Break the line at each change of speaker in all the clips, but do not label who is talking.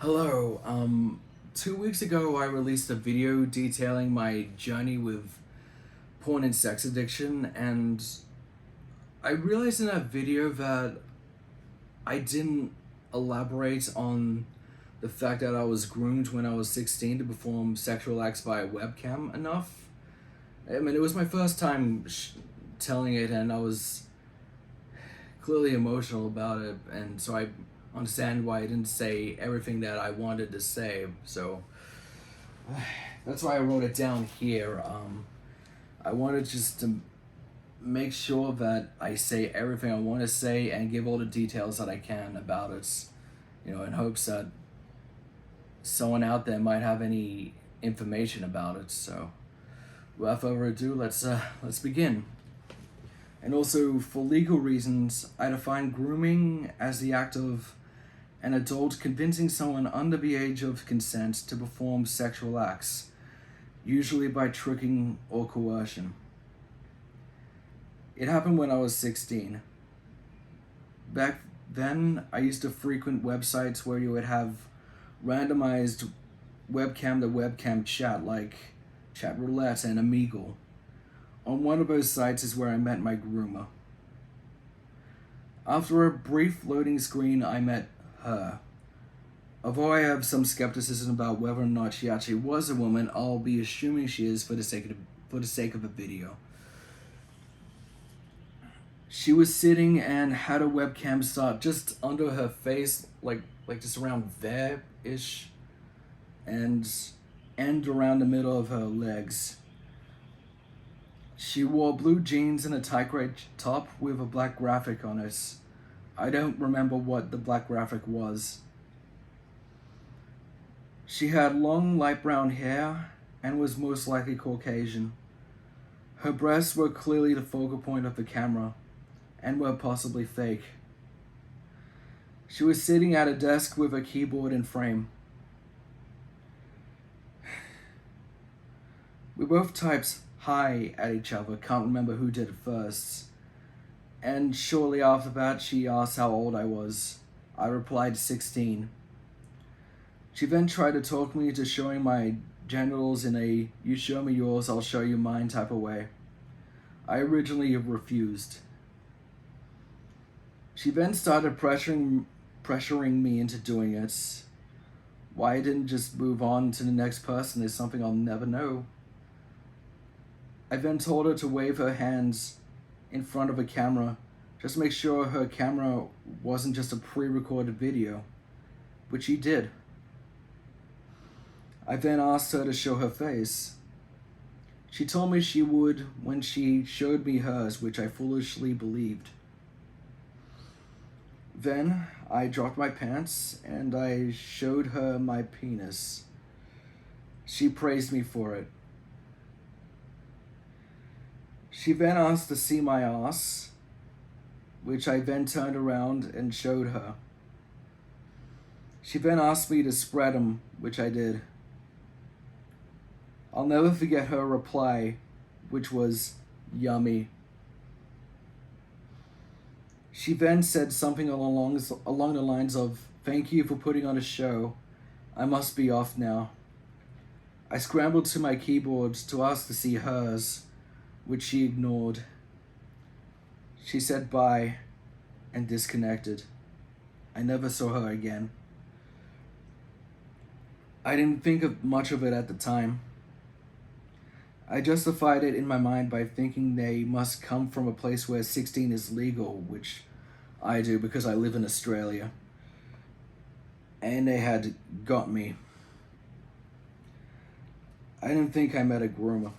Hello. 2 weeks ago, I released a video detailing my journey with porn and sex addiction, and I realized in that video that I didn't elaborate on the fact that I was groomed when I was 16 to perform sexual acts by a webcam enough. I mean, it was my first time telling it, and I was clearly emotional about it, and so I understand why I didn't say everything that I wanted to say. So that's why I wrote it down here. I wanted just to make sure that I say everything I want to say and give all the details that I can about it, in hopes that someone out there might have any information about it. So without further ado, let's begin. And also, for legal reasons, I define grooming as the act of an adult convincing someone under the age of consent to perform sexual acts, usually by tricking or coercion. It happened when I was 16. Back then, I used to frequent websites where you would have randomized webcam to webcam chat like Chat Roulette and Omegle. On one of those sites is where I met my groomer. After a brief loading screen, I met her. Although I have some skepticism about whether or not she actually was a woman, I'll be assuming she is for the sake of the video. She was sitting and had a webcam start just under her face, like just around there-ish, and end around the middle of her legs. She wore blue jeans and a tight gray top with a black graphic on it. I don't remember what the black graphic was. She had long light brown hair and was most likely Caucasian. Her breasts were clearly the focal point of the camera and were possibly fake. She was sitting at a desk with a keyboard and frame. We both typed hi at each other, can't remember who did it first. And shortly after that, she asked how old I was. I replied 16. She then tried to talk me into showing my genitals in a you show me yours, I'll show you mine type of way. I originally refused. She then started pressuring me into doing it. Why I didn't just move on to the next person is something I'll never know. I then told her to wave her hands in front of a camera, just to make sure her camera wasn't just a pre-recorded video, which she did. I then asked her to show her face. She told me she would when she showed me hers, which I foolishly believed. Then I dropped my pants and I showed her my penis. She praised me for it. She then asked to see my ass, which I then turned around and showed her. She then asked me to spread them, which I did. I'll never forget her reply, which was yummy. She then said something along the lines of, "Thank you for putting on a show. I must be off now." I scrambled to my keyboard to ask to see hers, which she ignored. She said bye and disconnected. I never saw her again. I didn't think of much of it at the time. I justified it in my mind by thinking they must come from a place where 16 is legal, which I do because I live in Australia. And they had got me. I didn't think I met a groomer.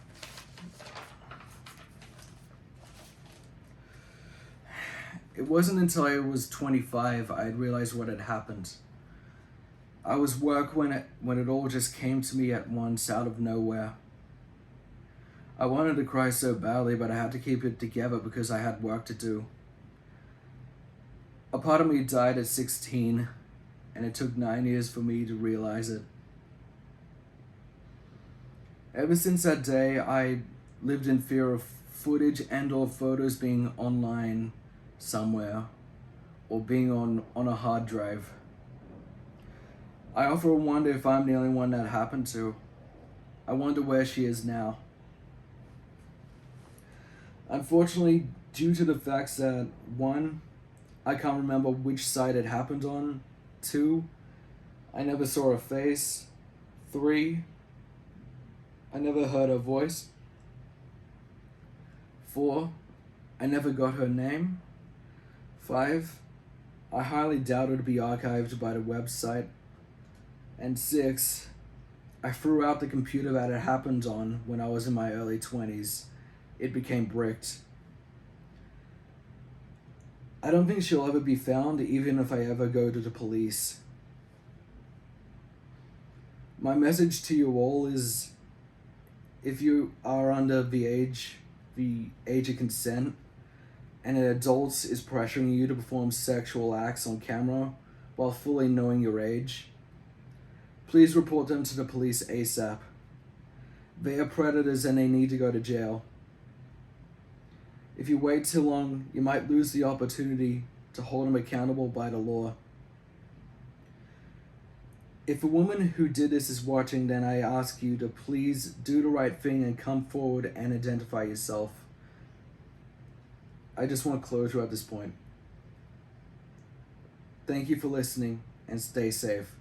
It wasn't until I was 25 I'd realized what had happened. I was work when it all just came to me at once out of nowhere. I wanted to cry so badly, but I had to keep it together because I had work to do. A part of me died at 16, and it took 9 years for me to realize it. Ever since that day, I lived in fear of footage and or photos being online somewhere or being on a hard drive. I often wonder if I'm the only one that happened to. I wonder where she is now. Unfortunately, due to the facts that 1, I can't remember which side it happened on, 2, I never saw her face, 3, I never heard her voice, 4, I never got her name, 5, I highly doubt it'll be archived by the website, and 6, I threw out the computer that it happened on when I was in my early 20s. It became bricked. I don't think she'll ever be found, even if I ever go to the police. My message to you all is, if you are under the age of consent, and an adult is pressuring you to perform sexual acts on camera while fully knowing your age, please report them to the police ASAP. They are predators and they need to go to jail. If you wait too long, you might lose the opportunity to hold them accountable by the law. If a woman who did this is watching, then I ask you to please do the right thing and come forward and identify yourself. I just want closure at this point. Thank you for listening and stay safe.